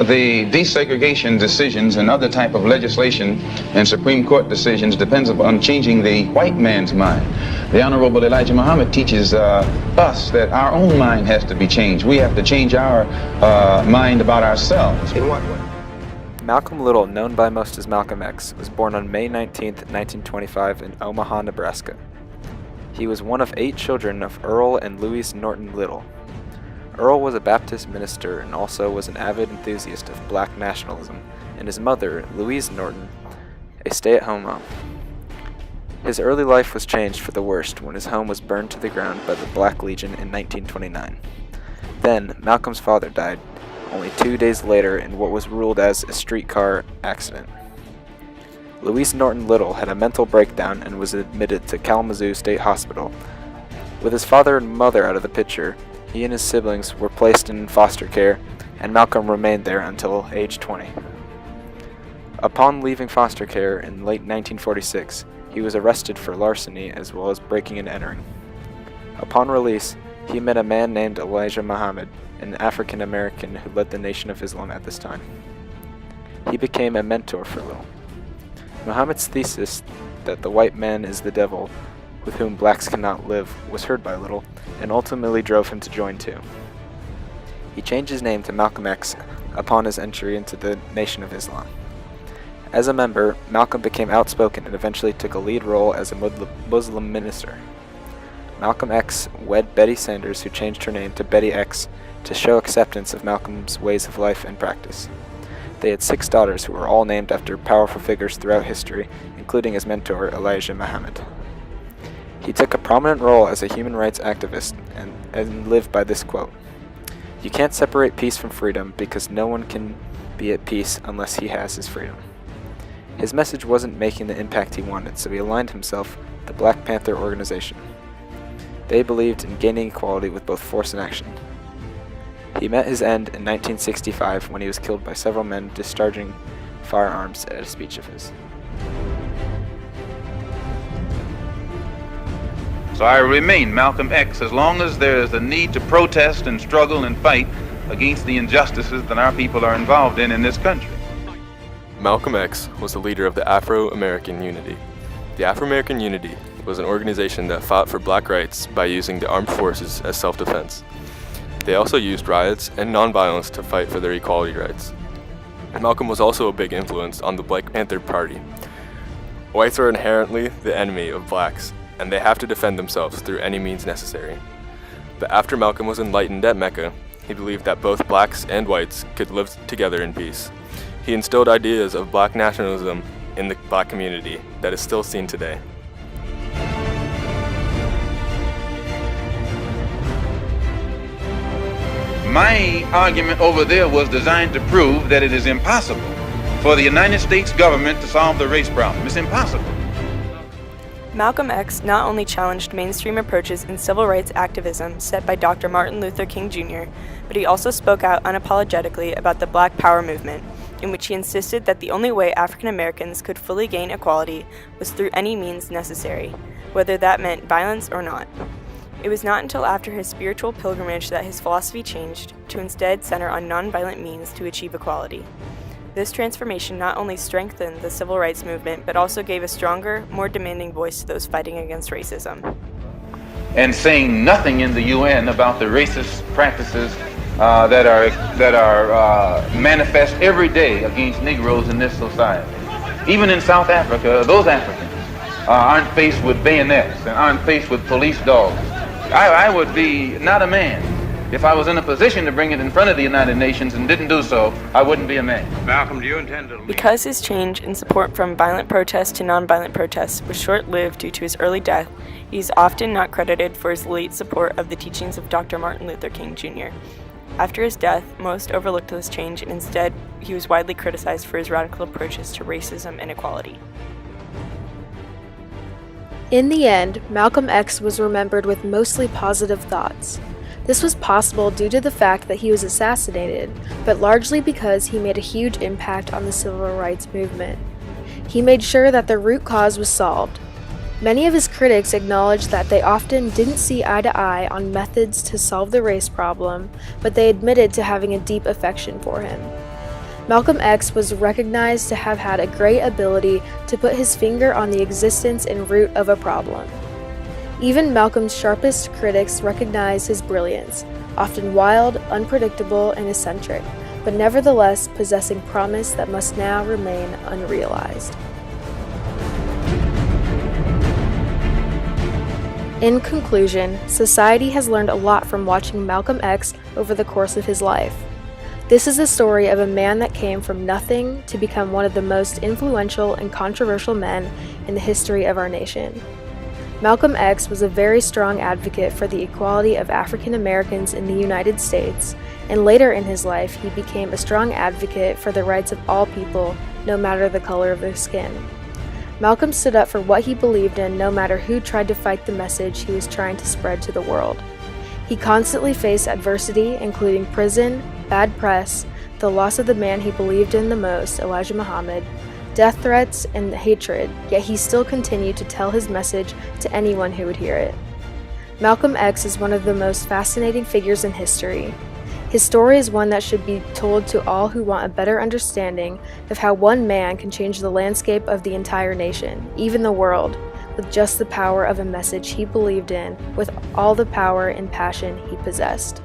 the desegregation decisions and other type of legislation and Supreme Court decisions depends upon changing the white man's mind. The Honorable Elijah Muhammad teaches us that our own mind has to be changed. We have to change our mind about ourselves. In what way? Malcolm Little, known by most as Malcolm X, was born on May 19, 1925 in Omaha, Nebraska. He was one of 8 children of Earl and Louise Norton Little. Earl was a Baptist minister and also was an avid enthusiast of black nationalism, and his mother, Louise Norton, a stay-at-home mom. His early life was changed for the worst when his home was burned to the ground by the Black Legion in 1929. Then, Malcolm's father died only 2 days later in what was ruled as a streetcar accident. Louise Norton Little had a mental breakdown and was admitted to Kalamazoo State Hospital. With his father and mother out of the picture, he and his siblings were placed in foster care, and Malcolm remained there until age 20. Upon leaving foster care in late 1946, he was arrested for larceny as well as breaking and entering. Upon release, he met a man named Elijah Muhammad, an African American who led the Nation of Islam at this time. He became a mentor for Little. Muhammad's thesis that the white man is the devil, with whom blacks cannot live, was heard by Little, and ultimately drove him to join too. He changed his name to Malcolm X upon his entry into the Nation of Islam. As a member, Malcolm became outspoken and eventually took a lead role as a Muslim minister. Malcolm X wed Betty Sanders, who changed her name to Betty X to show acceptance of Malcolm's ways of life and practice. They had 6 daughters who were all named after powerful figures throughout history, including his mentor, Elijah Muhammad. He took a prominent role as a human rights activist and lived by this quote: "You can't separate peace from freedom because no one can be at peace unless he has his freedom." His message wasn't making the impact he wanted, so he aligned himself with the Black Panther organization. They believed in gaining equality with both force and action. He met his end in 1965 when he was killed by several men discharging firearms at a speech of his. So I remain Malcolm X as long as there is a need to protest and struggle and fight against the injustices that our people are involved in this country. Malcolm X was the leader of the Afro-American Unity. The Afro-American Unity was an organization that fought for black rights by using the armed forces as self-defense. They also used riots and nonviolence to fight for their equality rights. Malcolm was also a big influence on the Black Panther Party. Whites are inherently the enemy of blacks, and they have to defend themselves through any means necessary. But after Malcolm was enlightened at Mecca, he believed that both blacks and whites could live together in peace. He instilled ideas of black nationalism in the black community that is still seen today. My argument over there was designed to prove that it is impossible for the United States government to solve the race problem. It's impossible. Malcolm X not only challenged mainstream approaches in civil rights activism set by Dr. Martin Luther King Jr., but he also spoke out unapologetically about the Black Power movement, in which he insisted that the only way African Americans could fully gain equality was through any means necessary, whether that meant violence or not. It was not until after his spiritual pilgrimage that his philosophy changed to instead center on nonviolent means to achieve equality. This transformation not only strengthened the civil rights movement, but also gave a stronger, more demanding voice to those fighting against racism. And saying nothing in the UN about the racist practices that are manifest every day against Negroes in this society. Even in South Africa, those Africans aren't faced with bayonets and aren't faced with police dogs. I would be not a man. If I was in a position to bring it in front of the United Nations and didn't do so, I wouldn't be a man. Malcolm, do you intend to... Because his change in support from violent protests to nonviolent protests was short-lived due to his early death, he is often not credited for his late support of the teachings of Dr. Martin Luther King Jr. After his death, most overlooked this change, and instead, he was widely criticized for his radical approaches to racism and equality. In the end, Malcolm X was remembered with mostly positive thoughts. This was possible due to the fact that he was assassinated, but largely because he made a huge impact on the civil rights movement. He made sure that the root cause was solved. Many of his critics acknowledged that they often didn't see eye to eye on methods to solve the race problem, but they admitted to having a deep affection for him. Malcolm X was recognized to have had a great ability to put his finger on the existence and root of a problem. Even Malcolm's sharpest critics recognized his brilliance, often wild, unpredictable, and eccentric, but nevertheless possessing promise that must now remain unrealized. In conclusion, society has learned a lot from watching Malcolm X over the course of his life. This is the story of a man that came from nothing to become one of the most influential and controversial men in the history of our nation. Malcolm X was a very strong advocate for the equality of African Americans in the United States, and later in his life he became a strong advocate for the rights of all people, no matter the color of their skin. Malcolm stood up for what he believed in no matter who tried to fight the message he was trying to spread to the world. He constantly faced adversity, including prison, bad press, the loss of the man he believed in the most, Elijah Muhammad, death threats, and hatred, yet he still continued to tell his message to anyone who would hear it. Malcolm X is one of the most fascinating figures in history. His story is one that should be told to all who want a better understanding of how one man can change the landscape of the entire nation, even the world, with just the power of a message he believed in, with all the power and passion he possessed.